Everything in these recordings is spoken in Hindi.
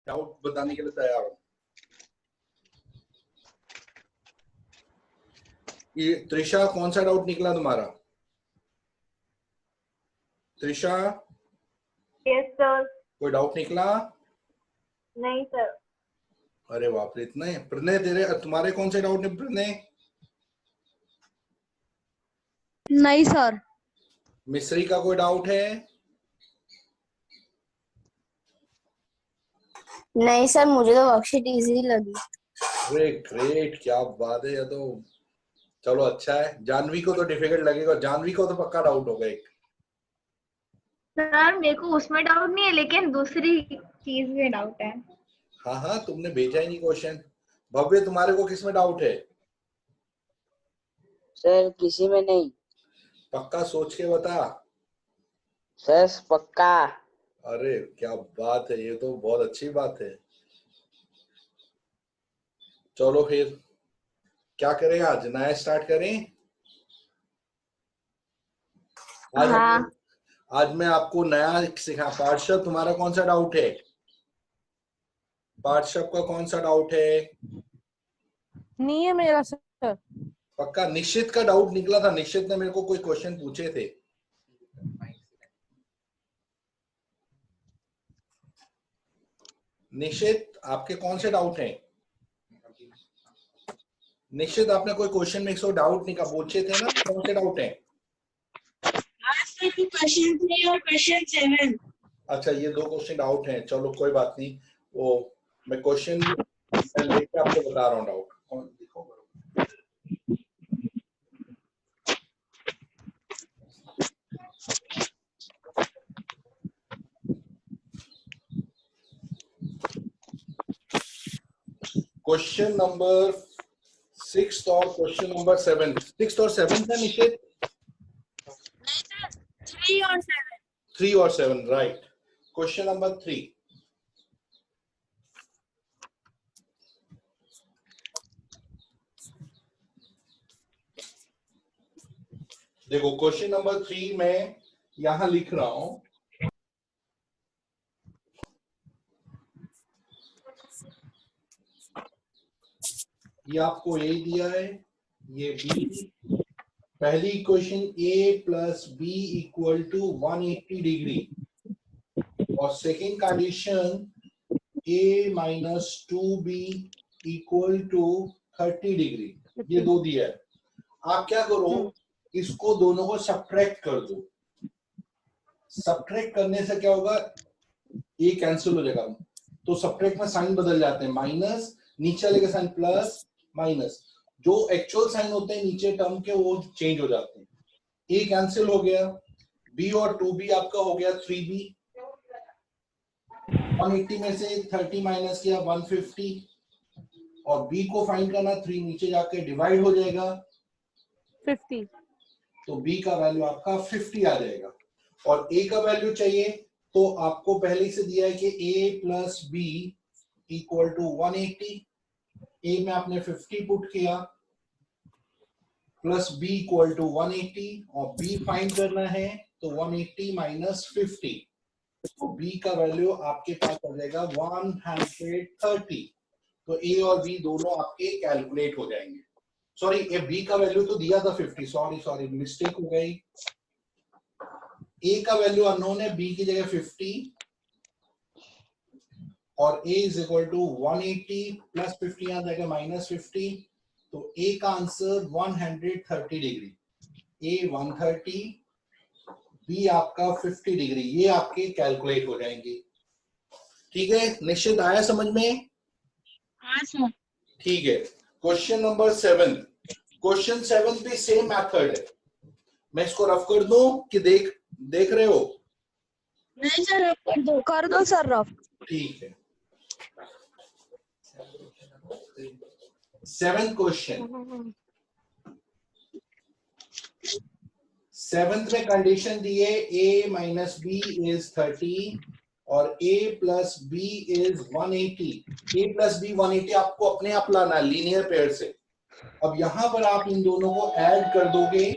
डाउट बताने के लिए तैयार हूँ। ये त्रिशा, कौन सा डाउट निकला तुम्हारा? Trisha, yes sir. कोई डाउट निकला? नहीं सर। अरे बाप रे, इतने। प्रणय, तुम्हारे कौन से डाउट ने प्रणय? नहीं सर। मिस्री का कोई डाउट है? नहीं सर, मुझे तो वर्कशीट इजी लगी। अरे ग्रेट, क्या बात है। ये तो चलो अच्छा है। जानवी को तो डिफिकल्ट लगेगा। जानवी को तो पक्का डाउट होगा एक। सर मेरे को उसमें डाउट नहीं है, लेकिन दूसरी चीज में डाउट है। हाँ हाँ, तुमने भेजा ही नहीं क्वेश्चन। भव्य, तुम्हारे को किस में डाउट है? सर किसी में नहीं। पक्का सोच के बता। सर पक्का। अरे क्या बात है, ये तो बहुत अच्छी बात है। चलो फिर क्या करें, आज नया स्टार्ट करें? आज मैं आपको नया सिखा। पार्षद, तुम्हारा कौन सा डाउट है? पार्षद का कौन सा डाउट है? नहीं है मेरा सर। पक्का? निश्चित का डाउट निकला था। निश्चित ने मेरे को कोई क्वेश्चन पूछे थे। निश्चित, आपके कौन से डाउट हैं? निश्चित, आपने कोई क्वेश्चन में से डाउट निकाल पूछे थे ना, कौन से डाउट हैं? क्वेश्चन 3 और क्वेश्चन 7। अच्छा, ये दो क्वेश्चन डाउट हैं। चलो कोई बात नहीं, वो मैं क्वेश्चन लेके आपको बता रहा हूँ डाउट। कौन देखो, क्वेश्चन नंबर 6 और क्वेश्चन नंबर 7। 6 और 7 है निश्चित? 3 और 7। 3 और 7, राइट। Question number 3। देखो, क्वेश्चन नंबर 3 में यहां लिख रहा हूं, ये आपको ए दिया है, ये बी। पहली equation A plus B equal to 180 degree, और second condition A minus 2b equal to 30 degree. ये दो दिया है। आप क्या करो, इसको दोनों को सब्ट्रैक्ट कर दो। सब्ट्रैक्ट करने से क्या होगा, ए कैंसिल हो जाएगा। तो सब्ट्रैक्ट में साइन बदल जाते हैं, माइनस नीचे लेके साइन प्लस माइनस, जो एक्चुअल साइन होते हैं नीचे टर्म के वो चेंज हो जाते हैं। ए कैंसिल हो गया, बी और 2b आपका हो गया 3b। 180 में से 30 माइनस किया 150, और b को फाइंड करना, 3 नीचे जाके डिवाइड हो जाएगा 50। तो b का वैल्यू आपका 50 आ जाएगा। और a का वैल्यू चाहिए तो आपको पहले से दिया है कि a plus B equal to 180। a में आपने 50 पुट किया, प्लस b इक्वल टू 180, और b फाइंड करना है तो 180 माइनस 50, तो b का वैल्यू आपके पास आ जाएगा 130। तो a और b दोनों आपके कैलकुलेट हो जाएंगे। सॉरी, ये b का वैल्यू तो दिया था 50, सॉरी मिस्टेक हो गई। a का वैल्यू अननोन है, b की जगह 50, और a is equal to 180 plus 50 आ जाएगा माइनस 50, तो a का आंसर 130 डिग्री। a 130, b आपका 50 डिग्री, ये आपके कैलकुलेट हो जाएंगे। ठीक है, निश्चित आया समझ में? हाँ सर। ठीक है। Question number 7। क्वेश्चन 7 भी सेम मेथड है। मैं इसको रफ कर दूं कि देख रहे हो? नहीं सर, कर दो सर रफ। ठीक है। 7th question. 7th में कंडीशन दी है a माइनस बी इज 30 और a plus b is 180। a plus b 180 आपको अपने आप लाना है लीनियर पेयर से। अब यहां पर आप इन दोनों को ऐड कर दोगे,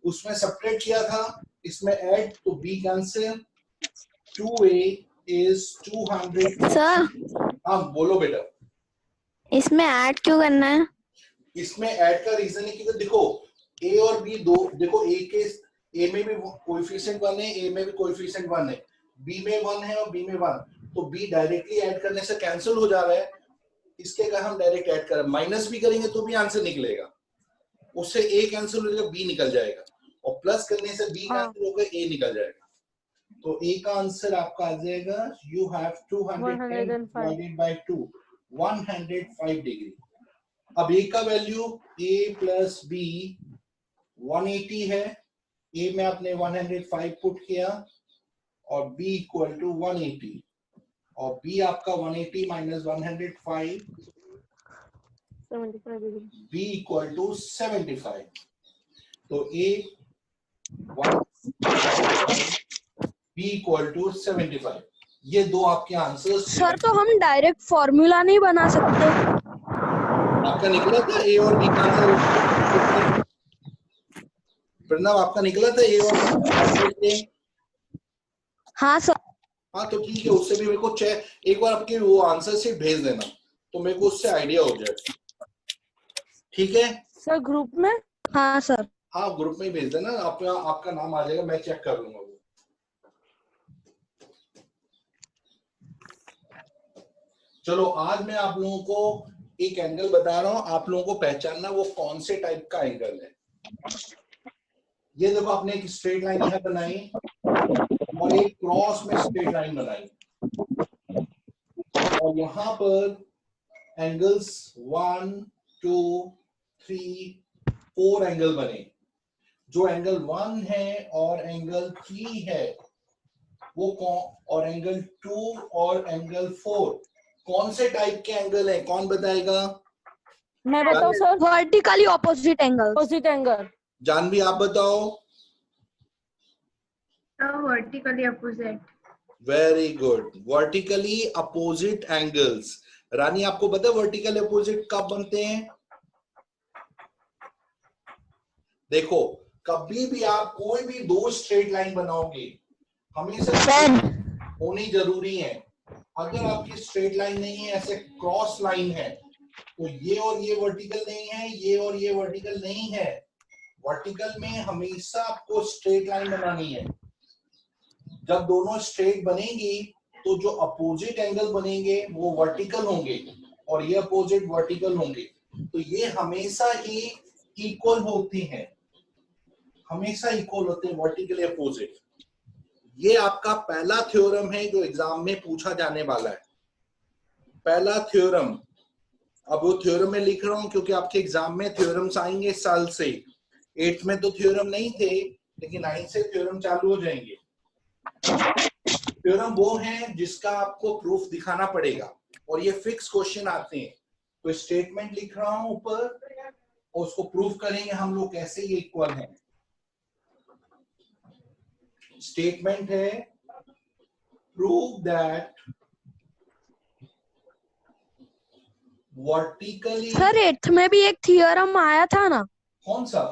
उसमें सब्ट्रैक्ट किया था, इसमें ऐड, तो b cancel, 2a is 200। Sir हाँ बोलो बेटा। इसमें ऐड क्यों करना है? इसमें ऐड का रीजन है क्योंकि देखो ए और बी दो, देखो ए में भी कोएफिशिएंट 1 है, ए में भी कोएफिशिएंट 1 है, बी में 1 है और बी में 1, तो बी डायरेक्टली ऐड करने से कैंसिल हो जा रहा है। इसके अगर हम डायरेक्ट ऐड करें, माइनस भी करेंगे तो भी आंसर निकलेगा, उससे ए कैंसिल हो जाएगा, बी निकल जाएगा, और प्लस करने से बी कैंसिल होकर ए निकल जाएगा। तो ए का आंसर आपका आ जाएगा, you have 210 divided by 2, 105 degree. अब ए का वैल्यू a प्लस बी 180 है, ए में आपने 105 पुट किया और b इक्वल टू 180, और b आपका 180 minus 105, 75 degree. b equal to 75। तो a 1, b इक्वल टू 75। ये दो आपके आंसर्स। सर तो हम डायरेक्ट फॉर्मूला नहीं बना सकते? आपका निकला था ए और बी का आंसर, प्रणव आपका निकला था ए और बी। हाँ सर। हाँ तो ठीक है, उससे भी मेरे को एक बार आपके वो आंसर शीट भेज देना तो मेरे को उससे आइडिया हो जाए, ठीक है सर ग्रुप में? हाँ सर। हाँ ग्रुप में ही भेज देना, आपका नाम आ जाएगा, मैं चेक कर लूंगा वो। चलो आज मैं आप लोगों को एक एंगल बता रहा हूं, आप लोगों को पहचानना वो कौन से टाइप का एंगल है। ये देखो आपने एक स्ट्रेट लाइन यहां बनाई और एक क्रॉस में स्ट्रेट लाइन बनाई, और यहां पर एंगल्स 1 2 3 4 एंगल बने। जो एंगल 1 है और एंगल 3 है वो और एंगल 2 और एंगल 4 कौन से टाइप के एंगल है, कौन बताएगा? मैं बताऊं sir? Vertically opposite angle. Opposite angle. Janvi आप बताओ। Vertically opposite. Very good, vertically opposite angles. Rani आपको पता है वर्टिकली अपोजिट कब बनते हैं? देखो कभी भी आप कोई भी दो स्ट्रेट लाइन बनाओगे हमेशा होनी जरूरी है। अगर आपकी स्ट्रेट लाइन नहीं है, ऐसे क्रॉस लाइन है, तो ये और ये वर्टिकल नहीं है, ये और ये वर्टिकल नहीं है। वर्टिकल में हमेशा आपको स्ट्रेट लाइन बनानी है। जब दोनों स्ट्रेट बनेंगी तो जो अपोजिट एंगल बनेंगे वो वर्टिकल होंगे और ये अपोजिट वर्टिकल होंगे, तो ये हमेशा ही इक्वल होती हैं, हमेशा इक्वल होते हैं वर्टिकली अपोजिट। ये आपका पहला थ्योरम है जो एग्जाम में पूछा जाने वाला है, पहला थ्योरम। अब वो थ्योरम में लिख रहा हूं क्योंकि आपके एग्जाम में थ्योरम्स आएंगे साल से। 8th में तो थ्योरम नहीं थे, लेकिन 9th से थ्योरम चालू हो जाएंगे। थ्योरम वो है जिसका आपको प्रूफ दिखाना पड़ेगा और ये फिक्स क्वेश्चन आते हैं। तो स्टेटमेंट लिख रहा हूं ऊपर और उसको प्रूफ करेंगे हम लोग कैसे ये इक्वल है। स्टेटमेंट है prove that vertically. Sir 8th में भी एक थ्योरम आया था ना? कौन सा?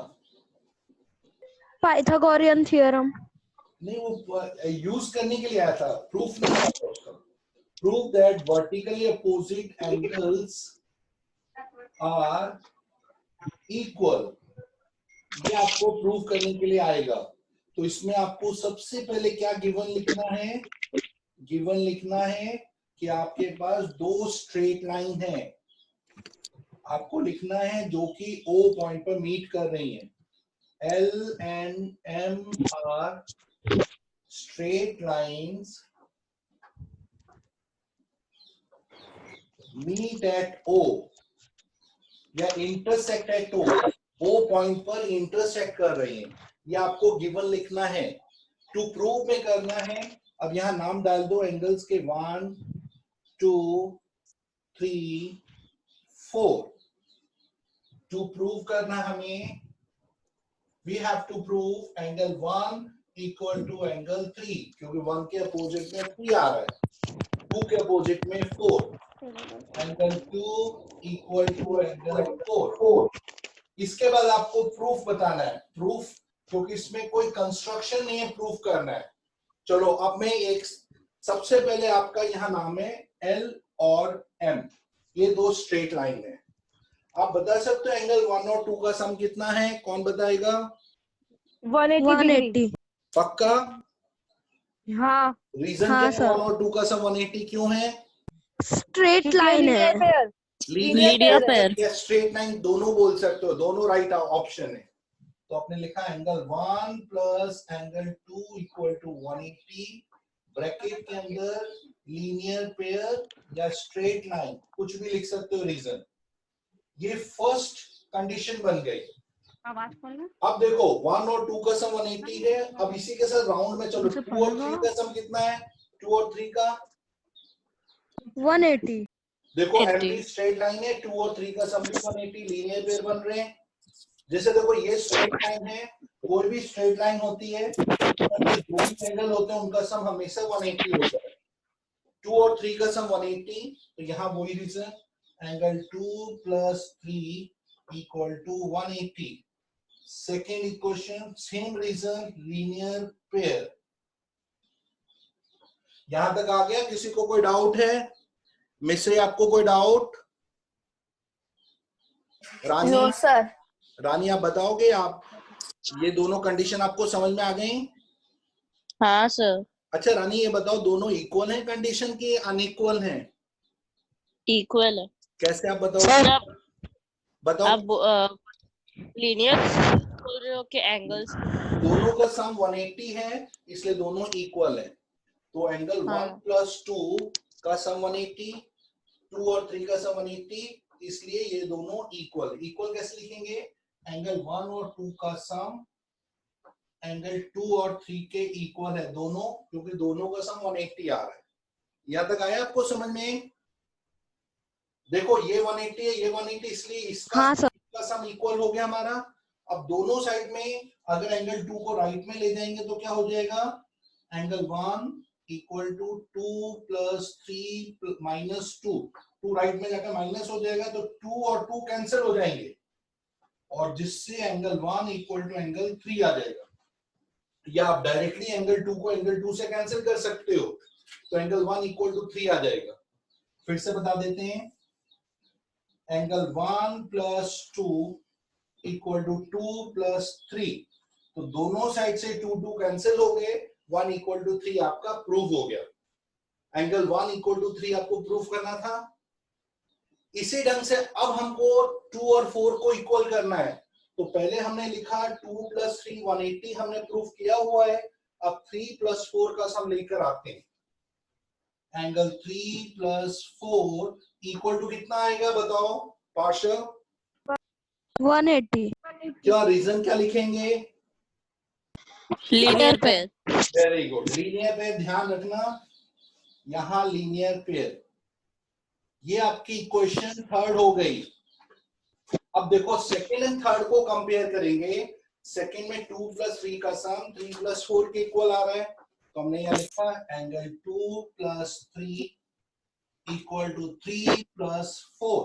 Pythagorean theorem. नहीं वो यूज करने के लिए आया था, प्रूफ नहीं आया था उसका। Prove that vertically opposite angles are equal, ये आपको प्रूव करने के लिए आएगा। तो इसमें आपको सबसे पहले क्या गिवन लिखना है? गिवन लिखना है कि आपके पास दो स्ट्रेट लाइन है, आपको लिखना है जो कि O पॉइंट पर मीट कर रही है। L and M are straight lines meet at O या intersect at O, O point पर इंटरसेक्ट कर रही हैं, ये आपको गिवन लिखना है। टू प्रूव में करना है, अब यहां नाम डाल दो एंगल्स के 1 2 3 4। टू प्रूव करना हमें, we have to prove angle 1 equal to angle 3, क्योंकि 1 के अपोजिट में 3 आ रहा है, 2 के अपोजिट में 4, angle 2 equal to angle 4। इसके बाद आपको प्रूफ बताना है, प्रूफ क्योंकि इसमें कोई कंस्ट्रक्शन नहीं है, प्रूफ करना है। चलो अब मैं एक सबसे पहले आपका यहाँ नाम है L और m, ये दो स्ट्रेट लाइन है। आप बता सकते हो एंगल 1 और 2 का सम कितना है? कौन बताएगा? 180। पक्का? हाँ रीजन हाँ क्या है? 1 सर, और 2 का सम 180 क्यों है? स्ट्रेट लाइन है। लीनियर पेयर या स्ट्रेट लाइन दोनों बोल सकते हो, दोनों राइट ऑप्शन है। तो आपने लिखा angle 1 plus angle 2 equal to 180, bracket के अंदर लीनियर पेयर या स्ट्रेट लाइन, कुछ भी लिख सकते हो रीजन। ये फर्स्ट कंडीशन बन गई। अब देखो 1 और 2 का सम 180 है। अब इसी के साथ राउंड में चलो, 2 और 3 का सम कितना है? 2 और 3 का 180। देखो एमडी स्ट्रेट लाइन है, 2 और 3 का सम भी 180, लीनियर पेयर बन रहे हैं। जैसे देखो ये स्ट्रेट लाइन है, कोई भी स्ट्रेट लाइन होती है, जो भी एंगल होते हैं उनका सम हमेशा 180 होता है। 2 और 3 का सम 180, तो यहाँ वही reason, angle 2 plus 3 equal to 180। Second equation same reason, linear pair. यहां तक आ गया? किसी को कोई डाउट है? मिश्रे आपको कोई doubt? Rani? No sir. Rani आप बताओगे? आप ये दोनों कंडीशन आपको समझ में आ गई? हाँ सर। अच्छा रानी ये बताओ, दोनों इक्वल हैं कंडीशन के अनइक्वल हैं? इक्वल है कैसे आप बताओ? सर। बताओ। आप लीनियर बोल रहे हो कि एंगल्स? दोनों का सम 180 है, इसलिए दोनों इक्वल है। तो एंगल 1 प्लस 2 का सम 180, 2 और 3 का सम 180, इसलिए ये दोनों इक्वल। इक्वल कैसे लिखेंगे? एंगल 1 और 2 का सम एंगल 2 और 3 के इक्वल है दोनों, क्योंकि दोनों का सम 180 आ रहा है। यहां तक आया आपको समझ में? देखो ये 180 है, ये 180, इसलिए इसका हाँ सर। सम इक्वल हो गया हमारा। अब दोनों साइड में अगर एंगल 2 को राइट में ले जाएंगे तो क्या हो जाएगा? Angle 1 equal to 2 plus 3 minus 2, 2 right में जाकर माइनस हो जाएगा, तो 2 और 2 कैंसिल हो जाएंगे, और जिससे एंगल 1 इक्वल टू एंगल 3 आ जाएगा। या आप डायरेक्टली एंगल 2 को एंगल 2 से कैंसिल कर सकते हो, तो एंगल 1 इक्वल टू 3 आ जाएगा। फिर से बता देते हैं, angle 1 plus 2 equal to 2 plus 3, तो दोनों साइड से 2 2 कैंसिल हो गए, 1 इक्वल टू 3 आपका प्रूव हो गया। एंगल 1 इक्वल टू 3 आपको प्रूव करना था। इसी ढंग से अब हमको 2 और 4 को इक्वल करना है, तो पहले हमने लिखा 2 प्लस 3 180 हमने प्रूफ किया हुआ है। अब 3 प्लस 4 का सम लेकर आते हैं। एंगल 3 प्लस 4 इक्वल टू कितना आएगा बताओ पार्शल? 180। क्या रीजन क्या लिखेंगे? Linear pair. Very good, linear pair. ध्यान रखना यहां लीनियर पेयर। ये आपकी इक्वेशन थर्ड हो गई। अब देखो सेकेंड एंड थर्ड को कंपेयर करेंगे। सेकेंड में 2 प्लस 3 का सम 3 प्लस 4 के इक्वल आ रहा है, तो हमने यहां लिखा angle 2 plus 3 equal to 3 plus 4,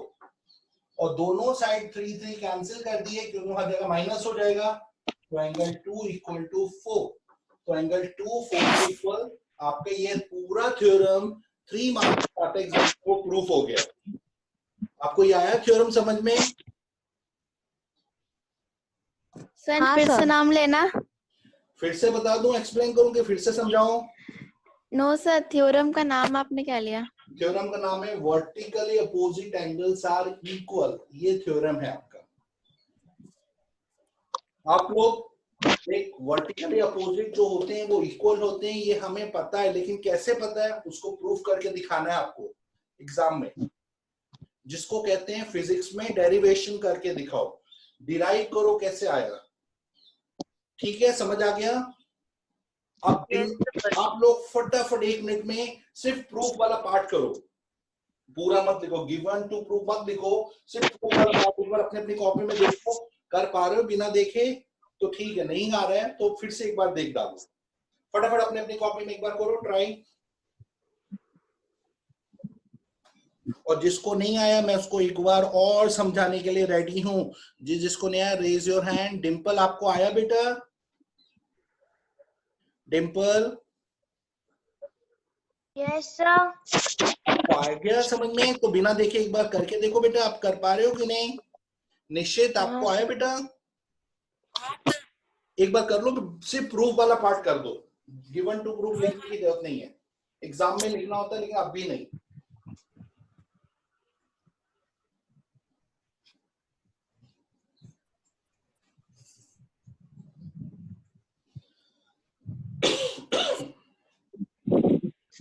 और दोनों साइड 3 3 कैंसिल कर दिए क्योंकि हर जगह माइनस हो जाएगा, तो एंगल 2 इक्वल टू 4। तो एंगल 2 4 के इक्वल। आपका ये पूरा थ्योरम 3 मार्क्स का एग्जाम को प्रूफ हो गया। आपको ये आया थ्योरम समझ में? सर हाँ, फिर से सर। नाम लेना। फिर से बता दूं, एक्सप्लेन करूं कि फिर से समझाऊं? नो सर, थ्योरम का नाम आपने क्या लिया? थ्योरम का नाम है vertically opposite angles are equal. ये थ्योरम है आपका। आप लोग एक वर्टिकली अपोजिट जो होते हैं वो इक्वल होते हैं, ये हमें पता है, लेकिन कैसे पता है उसको प्रूफ करके दिखाना है आपको एग्जाम में, जिसको कहते हैं फिजिक्स में डेरिवेशन करके दिखाओ, डिराइव करो कैसे आएगा। ठीक है, समझ आ गया? अब आप लोग फटाफट 1 मिनट में सिर्फ प्रूफ वाला पार्ट करो, पूरा मत लिखो, गिवन टू प्रूफ मत लिखो, सिर्फ प्रूफ वाला पार्ट एक बार अपने अपनी कॉपी में देखो। कर पा रहे हो बिना देखे तो ठीक है, नहीं आ रहा है तो फिर से एक बार देख डालो। फटाफट अपने अपनी कॉपी में एक बार करो ट्राई, और जिसको नहीं आया मैं उसको एक बार और समझाने के लिए रेडी हूं। जिसको नहीं आया रेज योर हैंड। डिंपल आपको आया बेटा? Dimple yes sir. तो आ गया समझ में? तो बिना देखे एक बार करके देखो बेटा, आप कर पा रहे हो कि नहीं? निश्चित आपको आया बेटा? एक बार कर लो, सिर्फ प्रूफ वाला पार्ट कर दो, गिवन टू प्रूफ लिखने की जरूरत नहीं है, एग्जाम में लिखना होता है लेकिन अब भी नहीं।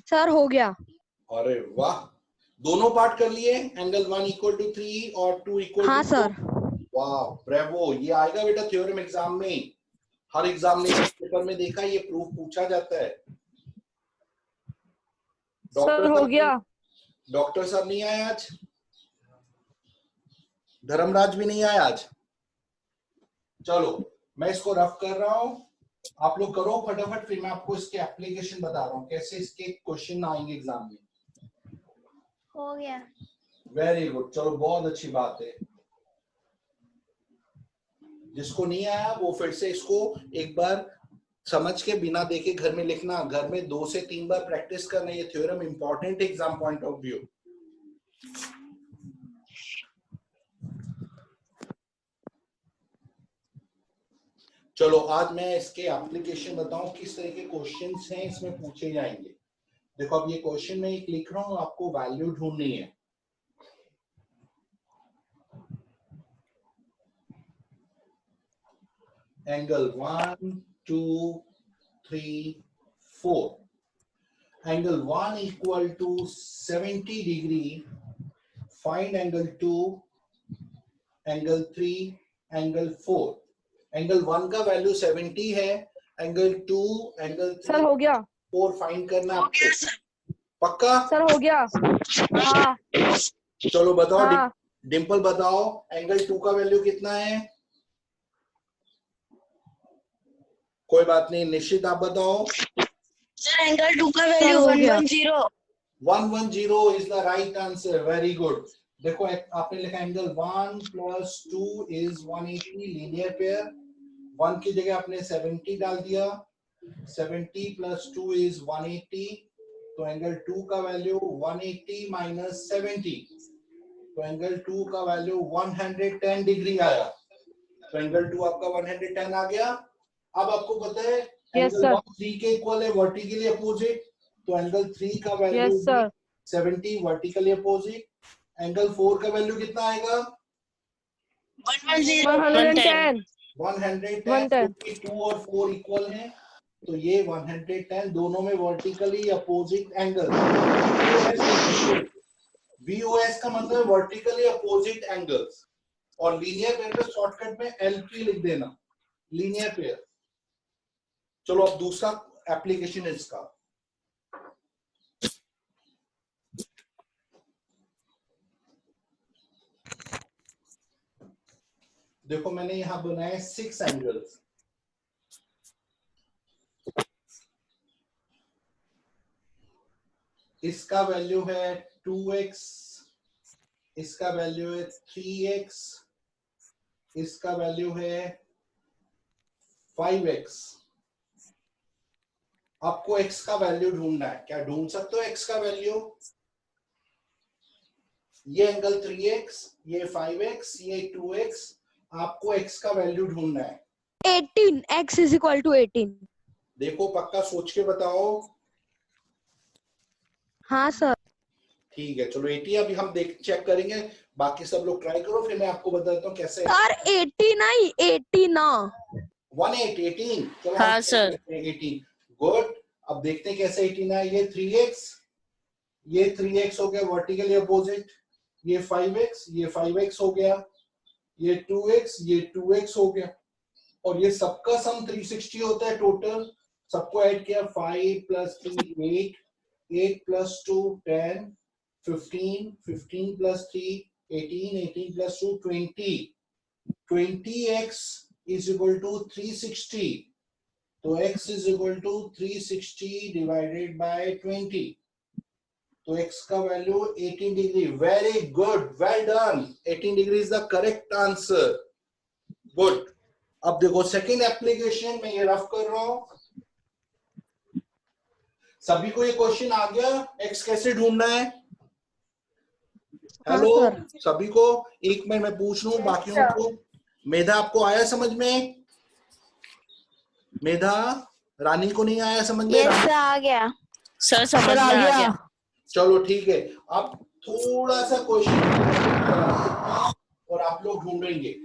सर हो गया। अरे वाह, दोनों पार्ट कर लिए, एंगल 1 इक्वल टू 3 और 2 इक्वल टू हाँ सर। वाह ब्रेवो, ये आएगा बेटा थ्योरम एग्जाम में, हर एग्जामिनेशन पेपर में देखा ये प्रूफ पूछा जाता है। सर हो गया। डॉक्टर साहब नहीं आए आज, धर्मराज भी नहीं आया आज। चलो मैं इसको रफ कर रहा हूं, आप लोग करो फटाफट, फिर मैं आपको इसके एप्लीकेशन बता रहा हूं कैसे इसके क्वेश्चन आएंगे एग्जाम में। हो गया। वेरी गुड, चलो बहुत अच्छी बात है। जिसको नहीं आया वो फिर से इसको एक बार समझ के बिना देखे घर में लिखना, घर में 2 से 3 बार प्रैक्टिस करना, ये theorem important exam point of view. चलो आज मैं इसके एप्लीकेशन बताऊं, किस तरह के क्वेश्चंस हैं इसमें पूछे जाएंगे। देखो अब ये क्वेश्चन में एक लिख रहा हूं, आपको वैल्यू ढूंढनी है। Angle 1 2 3 4, angle 1 equal to 70 degree, find angle 2, angle 3, angle 4। Angle 1 का वैल्यू 70 है, एंगल 2, एंगल 3, सर हो गया। 4 फाइंड करना है आपको। पक्का? सर हो गया। हाँ। चलो बताओ हाँ। डिंपल बताओ, एंगल 2 का वैल्यू कितना है? कोई बात नहीं, निश्चित आप बताओ। सर एंगल 2 का value 110। 110 is the right answer, very good. देखो आपने लिखा angle 1 plus 2 is 180 linear pair, 1 की जगह आपने 70 डाल दिया, 70 प्लस 2 इज 180, तो एंगल 2 का वैल्यू 180 माइनस 70, तो एंगल 2 का वैल्यू 110 डिग्री आया, तो एंगल 2 आपका 110 आ गया। अब आपको पता है एंगल 1 3 के इक्वल है, वर्टिकली अपोजिट, तो एंगल 3 का वैल्यू 70 वर्टिकली अपोजिट। एंगल 4 का वैल्यू कितना आएगा? 110। 110, क्योंकि 2 और 4 इक्वल हैं, तो ये 110, दोनों में वर्टिकली अपोजिट एंगल। VOS का मतलब वर्टिकली अपोजिट एंगल्स, और लीनियर पेयर का शॉर्टकट में LP लिख देना, लीनियर पेयर। चलो अब दूसरा एप्लीकेशन है इसका। देखो मैंने यहां बनाए 6 एंगल्स, इसका वैल्यू है 2x, इसका वैल्यू है 3x, इसका वैल्यू है 5x। आपको x का वैल्यू ढूंढना है, क्या ढूंढ सकते हो x का वैल्यू? ये एंगल 3x, ये 5x, ये 2x, आपको x का वैल्यू ढूंढना है। 18, x is equal to 18। देखो पक्का सोच के बताओ। हाँ सर। ठीक है चलो 80 अभी हम चेक करेंगे, बाकी सब लोग ट्राई करो, फिर मैं आपको बता देता हूँ कैसे। सर 80 नहीं 80 ना। 18। चलो हाँ सर। 18 गुड। अब देखते हैं कैसे 18 है। ये 3x, ये 3x हो गया वर्टिकली अपोजिट, ये 5x, ये 5x हो गया, ये 2x, ये 2x हो गया, और ये सबका सम 360 होता है टोटल। सबको ऐड किया, 5 plus 3 8, 8 plus 2 10, 15, 15 plus 3 18, 18 plus 2 20, 20x is equal to 360, तो x is equal to 360 divided by 20, तो x का value 18 degree. Very good, well done, 18 degree is the correct answer, good. अब देखो सेकेंड एप्लीकेशन में ये रफ कर रहा हूं। सभी को ये क्वेश्चन आ गया, एक्स कैसे ढूंढना है? हाँ, हेलो सर। सभी को, एक मिनट मैं पूछ रहा हूँ बाकियों को। मेधा आपको आया समझ में? मेधा, रानी को नहीं आया समझ में? रानी? आ गया सर समझ में आ गया। चलो ठीक है, अब थोड़ा सा क्वेश्चन और आप लोग ढूंढेंगे।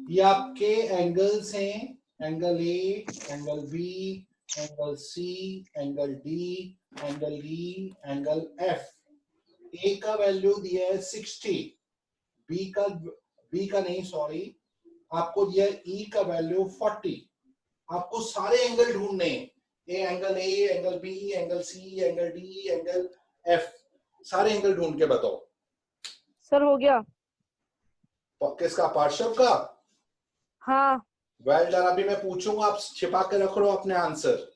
ये आपके एंगल्स हैं, angle A, angle B, angle C, angle D, angle E, angle F. A का वैल्यू दिया है 60, बी का नहीं सॉरी, आपको दिया है ई का वैल्यू 40। आपको सारे एंगल ढूंढने हैं, angle A, angle B, angle C, angle D, angle F, सारे एंगल ढूंढ के बताओ। सर हो गया। किसका? पार्श्व का? हाँ वेल डन। अभी मैं पूछूंगा, आप छिपा के रख लो अपने आंसर,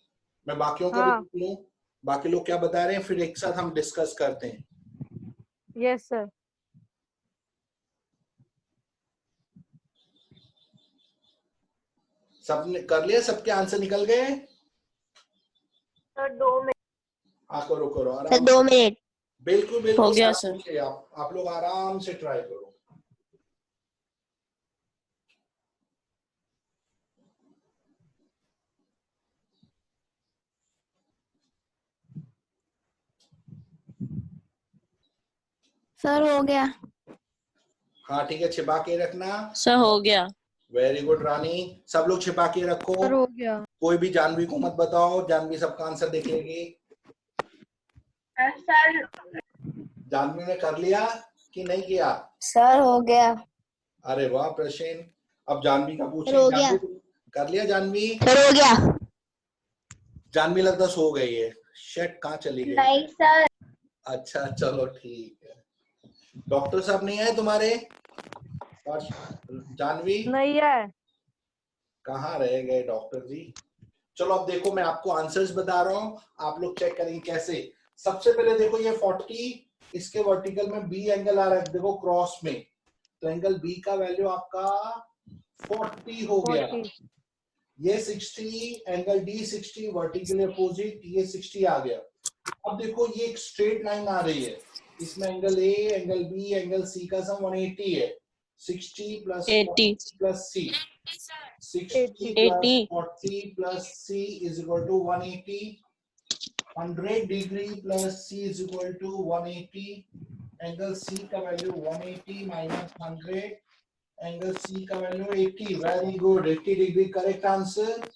मैं बाकियों का भी हाँ। पूछ लूं, बाकी लोग क्या बता रहे हैं, फिर एक साथ हम डिस्कस करते हैं। Yes sir. सबने कर लिया? सबके आंसर निकल गए? Sir 2 minute. हाँ करो करो आराम। 2 मिनट। बिल्कुल बिल्कुल हो गया, आराम से, आप लोग आराम से ट्राई करो। सर हो गया। हाँ ठीक है, छिपा के रखना। सर हो गया। वेरी गुड रानी, सब लोग छिपा के रखो। सर हो गया। कोई भी जानवी को मत बताओ, जानवी सबका आंसर देख लेगी। सर जानवी ने कर लिया कि नहीं किया? सर हो गया। अरे वाह प्रशेन, अब जानवी का पूछे। हो गया। जानवी कर लिया? जानवी? सर हो गया। जानवी लगता सो गई है, शेट कहाँ चली गई? नहीं सर। अच्छा चलो ठीक है। डॉक्टर साहब नहीं आए तुम्हारे? और जानवी नहीं है। कहाँ रह गए डॉक्टर जी? चलो अब देखो, मैं आपको आंसर्स बता रहा हूँ, आप लोग चेक करेंगे कैसे। सबसे पहले देखो ये 40, इसके वर्टिकल में बी एंगल आ रहा है, देखो क्रॉस में, तो एंगल बी का वैल्यू आपका 40 हो गया। 40। ये 60, एंगल डी 60, वर्टिकली अपोजिट, ये 60 आ गया। अब देखो ये एक स्ट्रेट लाइन आ रही है, इसमें angle A, angle B, angle C का सम 180 है। 60 plus 80 plus C, 60 plus 80 40 plus C is equal to 180। 100 degree plus C is equal to 180। Angle C का वैल्यू 180 माइनस 100, एंगल सी का value 80। Very good, 80 degree correct answer.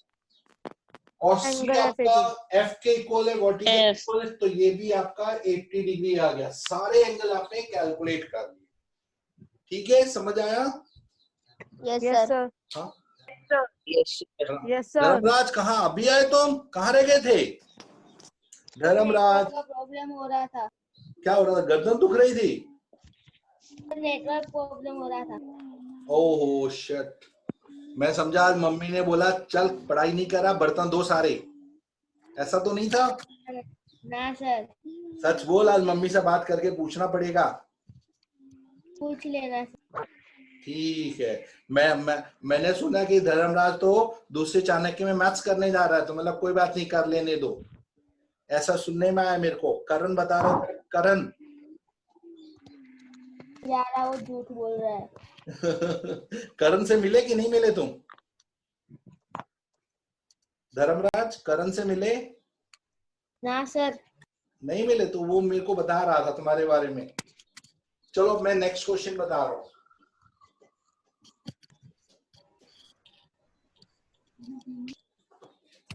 और सी एंगल आपका FAD। एफ के इक्वल है, वर्टिकल F। इक्वल है, तो ये भी आपका 80 डिग्री आ गया। सारे एंगल आपने कैलकुलेट कर दिए। ठीक है, समझ आया? Yes sir. हाँ यस यस सर। धर्मराज, कहाँ अभी आए तुम? कहाँ रह गए थे धर्मराज? प्रॉब्लम हो रहा था। क्या हो रहा था? गर्दन दुख रही थी? नेटवर्क प्रॉब्लम हो रहा था। ओहो शिट, मैं समझा आज मम्मी ने बोला चल पढ़ाई नहीं करा, बर्तन धो सारे, ऐसा तो नहीं था? ना सर। सच बोल, आज मम्मी से बात करके पूछना पड़ेगा। पूछ लेना। ठीक है। मैंने सुना कि धर्मराज तो दूसरे चाणक्य में मैथ्स करने जा रहा है, तो मतलब कोई बात नहीं, कर लेने दो, ऐसा सुनने में आया मेरे को। करण बता रहा हूँ, करण यार वो झूठ बोल रहा है। करण से मिले कि नहीं मिले तुम? धर्मराज करण से मिले? ना सर। नहीं मिले, तो वो मेरे को बता रहा था तुम्हारे बारे में। चलो मैं नेक्स्ट क्वेश्चन बता रहा हूं।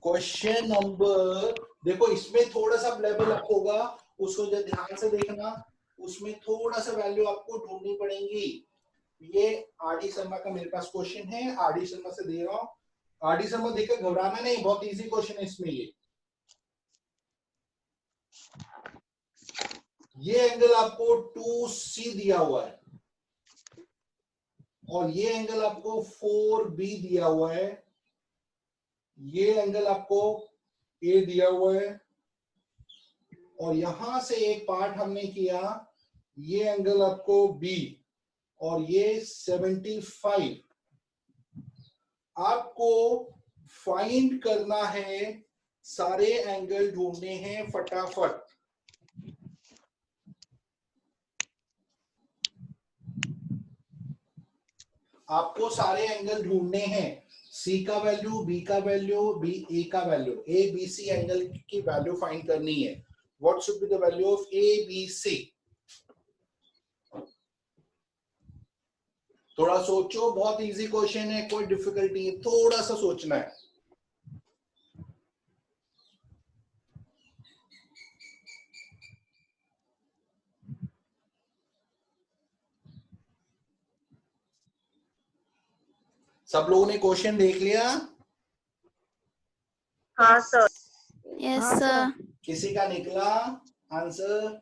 क्वेश्चन नंबर, देखो इसमें थोड़ा सा लेवल अप होगा, उसको जो ध्यान से देखना, उसमें थोड़ा सा वैल्यू आपको ढूंढनी पड़ेगी। ये आरडी शर्मा का मेरे पास क्वेश्चन है, आरडी शर्मा से दे रहा हूं। आरडी शर्मा देखकर घबराना नहीं, बहुत इजी क्वेश्चन है इसमें। ये एंगल आपको 2C दिया हुआ है और ये एंगल आपको 4B दिया हुआ है, ये एंगल आपको A दिया हुआ है, और यहां से एक पार्ट हमने किया, ये एंगल आपको B और ये 75। आपको फाइंड करना है, सारे एंगल ढूंढने हैं फटाफट। आपको सारे एंगल ढूंढने हैं, सी का वैल्यू, बी का वैल्यू, बी ए का value, A B C angle की वैल्यू फाइंड करनी है। What should be the value of A B C? थोड़ा सोचो, बहुत इजी क्वेश्चन है, कोई डिफिकल्टी है, थोड़ा सा सोचना है। सब लोगों ने क्वेश्चन देख लिया? हाँ सर। Yes sir. किसी का निकला आंसर?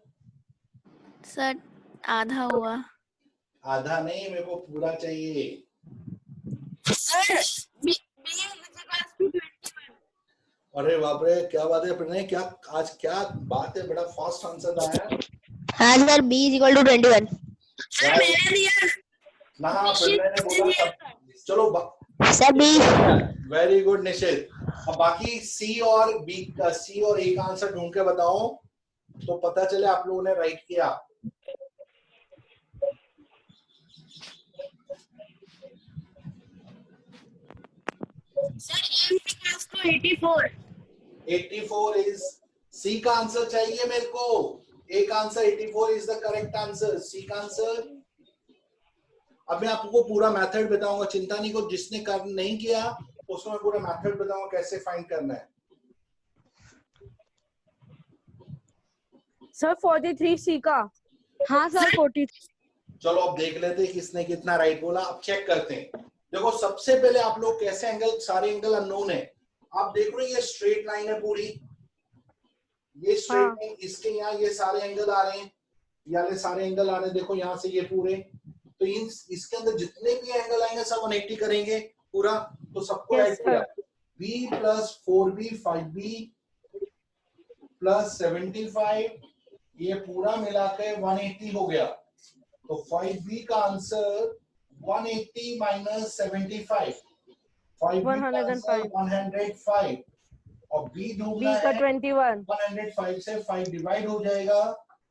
सर आधा हुआ। आधा नहीं, मेरे को पूरा चाहिए। अरे बाप रे, क्या बात है प्रणय, क्या आज क्या बात है, बड़ा फास्ट आंसर आया। हाँ sir, b is equal to 21। Sir मैंने दिया ना, प्रणय ने बोला। चलो सर b। वेरी गुड निशित। अब बाकी सी और बी का, सी और ए का आंसर ढूंढ के बताओ, तो पता चले आप लोगों ने राइट किया। सर 84। 84 इज सी का आंसर चाहिए मेरे को। ए का answer 84 is the correct answer. C का आंसर, अब मैं आपको पूरा मेथड बताऊंगा, चिंता नहीं को, जिसने कर नहीं किया उसको मैं पूरा मेथड बताऊंगा कैसे फाइंड करना है। सर 43 सी का। हाँ सर 43। चलो अब देख लेते हैं किसने कितना राइट बोला। अब चेक करते हैं। देखो सबसे पहले आप लोग कैसे एंगल, सारे एंगल अननोन है। आप देख रहे हो ये स्ट्रेट लाइन है पूरी, ये स्ट्रेट लाइन, इसके यहाँ ये सारे एंगल आ रहे हैं, ये सारे एंगल आ रहे हैं, देखो यहाँ से ये पूरे, तो इन इसके अंदर जितने भी एंगल आएंगे सब 180 करेंगे पूरा, तो सबको ऐड किया। b plus 4b 5b plus 75, ये पूरा मिलाकर 180 हो गया। तो 5b का आंसर 180 माइनस 75, 5b का आंसर 105, और b ढूंढना है 21। 105 से 5 डिवाइड हो जाएगा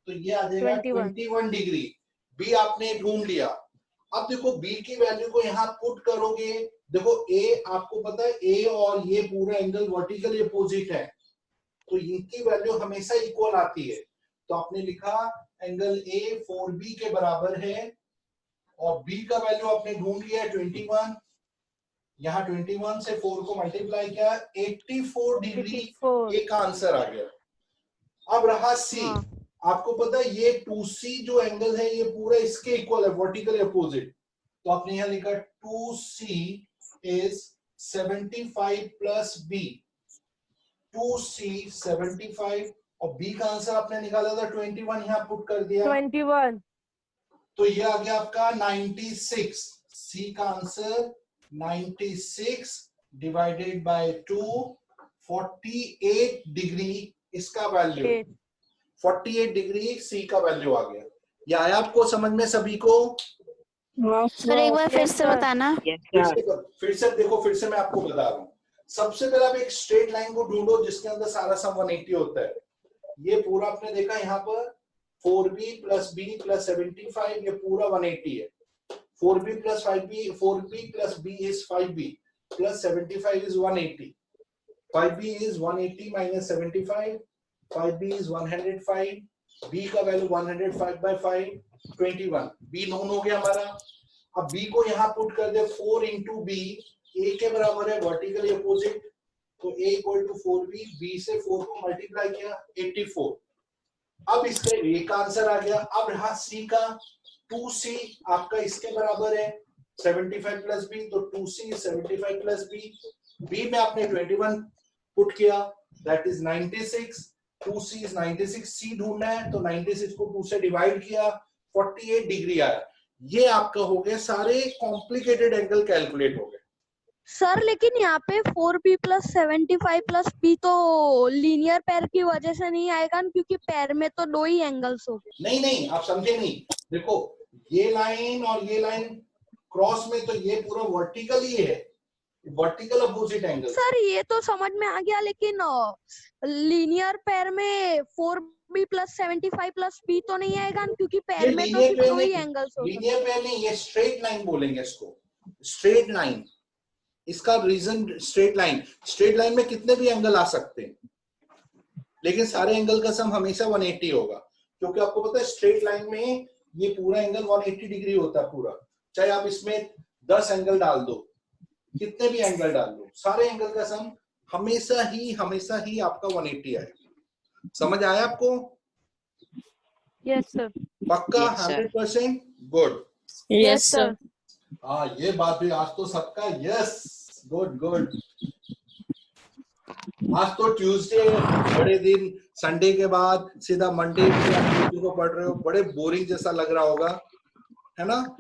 तो ये आ जाएगा 21 डिग्री। b आपने ढूंढ लिया। अब देखो b की वैल्यू को यहाँ पुट करोगे, देखो a आपको पता है a और ये पूरा एंगल वर्टिकली अपोजिट है, तो इनकी वैल्यू हमेशा इक्वल आती है। तो आपने लिखा एंगल a 4b के बराबर है, और b का वैल्यू आपने ढूंढ लिया 21, यहाँ 21 से 4 को मल्टीप्लाई किया, 84 डिग्री ए का आंसर आ गया। अब रहा c, आपको पता है ये 2c जो एंगल है ये पूरा इसके इक्वल है, वर्टिकली अपोजिट, तो आपने यहाँ लिखा 2c is 75 plus b, 2c 75, और b का आंसर आपने निकाला था 21, यहाँ पुट कर दिया 21, तो ये आ गया आपका 96। c का आंसर 96 डिवाइडेड बाय 2, 48 डिग्री इसका वैल्यू, 48 डिग्री सी का वैल्यू आ गया। ये आया आपको समझ में सभी को? सर एक बार फिर से बताना। फिर से देखो, फिर से मैं आपको बता रहा हूँ। सबसे पहले आप एक स्ट्रेट लाइन को ढूंढो जिसके अंदर सारा सम 180 होता है। ये पूरा आपने देखा यहाँ पर 4b प्लस b प्लस 75, ये पूरा 180 है। 4b plus 5b, 4b plus b is 5b plus 75 is 180, 5b is 180 minus 75, 5b is 105, b का वैल्यू 105 by 5, 21, b नोन हो गया हमारा। अब b को यहाँ पुट कर दे, 4 into b, a के बराबर है वर्टिकली अपोजिट, तो a equal to 4b, b से 4 को मल्टीप्लाई किया 84। अब इसका a का आंसर आ गया। अब रहा c का, 2c आपका इसके बराबर है 75 प्लस b, तो 2c 75 प्लस b, b में आपने 21 पुट किया, that is 96, 2c is 96, c ढूंढना है तो 96 को 2 से डिवाइड किया, 48 डिग्री आया। ये आपका हो गया, सारे कॉम्प्लिकेटेड एंगल कैलकुलेट हो गए। सर लेकिन यहाँ पे 4b प्लस 75 प्लस b तो लीनियर पेयर की वजह से नहीं आएगा, क्योंकि पेयर में तो दो ही एंगल्स हो गए। नहीं नहीं, आप समझे नहीं। देखो ये लाइन और ये लाइन क्रॉस में, तो ये पूरा वर्टिकल ही है, वर्टिकल अपोजिट एंगल। सर ये तो समझ में आ गया, लेकिन लीनियर पेयर में 4b + 75 + b तो नहीं आएगा, क्योंकि ये पेयर में तो लीनियर सिर्फ पेयर दो ही नहीं, एंगल्स हो सकते लीनियर पेयर नहीं, ये स्ट्रेट लाइन बोलेंगे इसको, स्ट्रेट लाइन। इसका reason straight line, straight line में कितने भी एंगल आ सकते हैं, लेकिन सारे एंगल का सम हमेशा 180 होगा, क्योंकि आपको पता है स्ट्रेट लाइन में ये पूरा एंगल 180 डिग्री होता है पूरा। चाहे आप इसमें 10 एंगल डाल दो, कितने भी एंगल डाल दो, सारे एंगल का सम हमेशा ही आपका 180 आएगा। समझ आया आपको? Yes sir. पक्का? Yes, sir. 100%? Good. Yes sir. हाँ, ये बात भी आज तो सबका यस, गुड गुड। आज तो ट्यूसडे, बड़े दिन, संडे के बाद सीधा मंडे को पढ़ रहे हो, बड़े बोरिंग जैसा लग रहा होगा, है ना?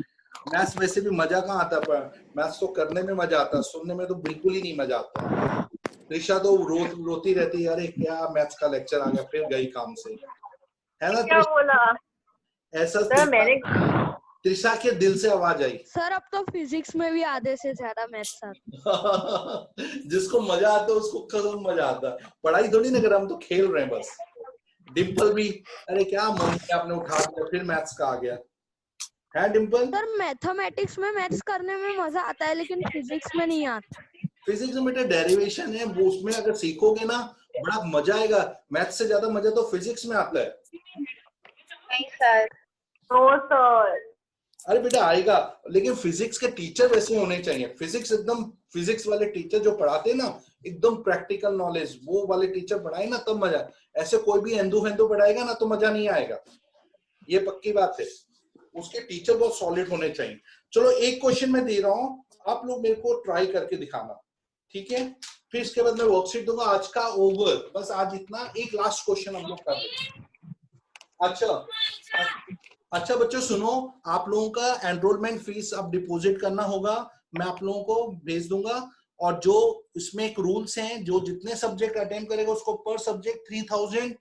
मैथ्स वैसे भी मजा कहाँ आता है, मैथ्स तो करने में मजा आता है, सुनने में तो बिल्कुल ही नहीं मजा आता। त्रिशा तो रोती रहती है, अरे क्या मैथ्स का लेक्चर आ गया, फिर गई काम से, है ना? क्या बोला ऐसा सर? मैंने त्रिशा के दिल से आवाज आई। सर। अब तो फिजिक्स में भी आधे से ज्यादा मैथ्स आता। जिसको मजा आता है उसको कसम मजा आता है, पढ़ाई थोड़ी ना कर, हम तो खेल रहे हैं बस। डिम्पल भी, अरे क्या मम्मी आपने उठा दिया, फिर मैथ्स का आ गया है डिम्पल? सर मैथमेटिक्स में मैथ्स करने में मजा आता है, लेकिन फिजिक्स में नहीं आता। फिजिक्स में बेटा डेरिवेशन है, वो उसमें अगर सीखोगे ना बड़ा मजा आएगा। मैथ्स से ज्यादा मजा तो फिजिक्स में आता है। नहीं सर, तो सर अरे बेटा आएगा, लेकिन फिजिक्स के टीचर वैसे होने चाहिए। फिजिक्स एकदम, फिजिक्स वाले टीचर जो पढ़ाते हैं ना, एकदम प्रैक्टिकल नॉलेज, वो वाले टीचर पढ़ाए ना तब मजा। ऐसे कोई भी एंदू फेंदू पढ़ाएगा ना तो मजा नहीं आएगा, ये पक्की बात है। उसके टीचर बहुत सॉलिड होने चाहिए। चलो एक क्वेश्चन मैं दे रहा हूँ, आप लोग मेरे को ट्राई करके दिखाना, ठीक है? फिर इसके बाद मैं वर्कशीट दूंगा। आज का ओवर, बस आज इतना। एक लास्ट क्वेश्चन हम लोग कर देंगे। अच्छा बच्चों सुनो, आप लोगों का एनरोलमेंट फीस अब डिपॉजिट करना होगा, मैं आप लोगों को भेज दूंगा। और जो इसमें एक रूल्स हैं, जो जितने सब्जेक्ट अटेंड करेगा उसको पर सब्जेक्ट 3000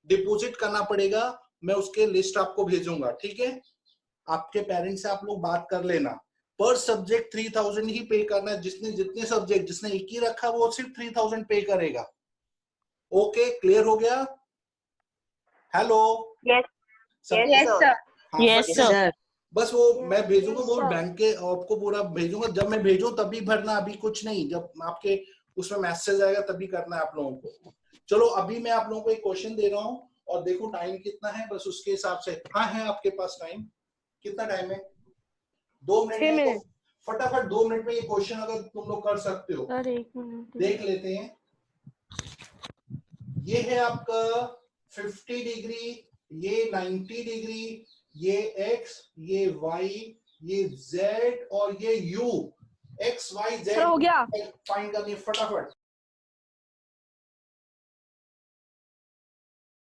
डिपॉजिट करना पड़ेगा। मैं उसके लिस्ट आपको भेजूंगा, ठीक है? आपके पेरेंट्स से आप लोग बात कर लेना। पर सब्जेक्ट 3000 ही पे करना है। जितने सब्जेक्ट, जिसने एक ही रखा वो सिर्फ 3000 पे करेगा। ओके, क्लियर हो गया? हेलो? Yes sir. हाँ, यस सर। बस वो मैं भेजूंगा, वो बैंक के आपको पूरा भेजूंगा। जब मैं भेजूं तभी भरना, अभी कुछ नहीं। जब आपके उसमें मैसेज आएगा तभी करना है आप लोगों को। चलो अभी मैं आप लोगों को एक क्वेश्चन दे रहा हूँ, और देखो टाइम कितना है, बस उसके हिसाब से। हाँ है आपके पास टाइम? कितना टाइम है? 2 मिनट है, तो फटाफट 2 मिनट में ये क्वेश्चन अगर तुम लोग कर सकते हो, सर 1 मिनट देख लेते हैं। ये है आपका 50 डिग्री, ये 90 डिग्री, ये x, ये y, ये z और ये u। x y z sir हो गया। फाइंड करनी है फटाफट।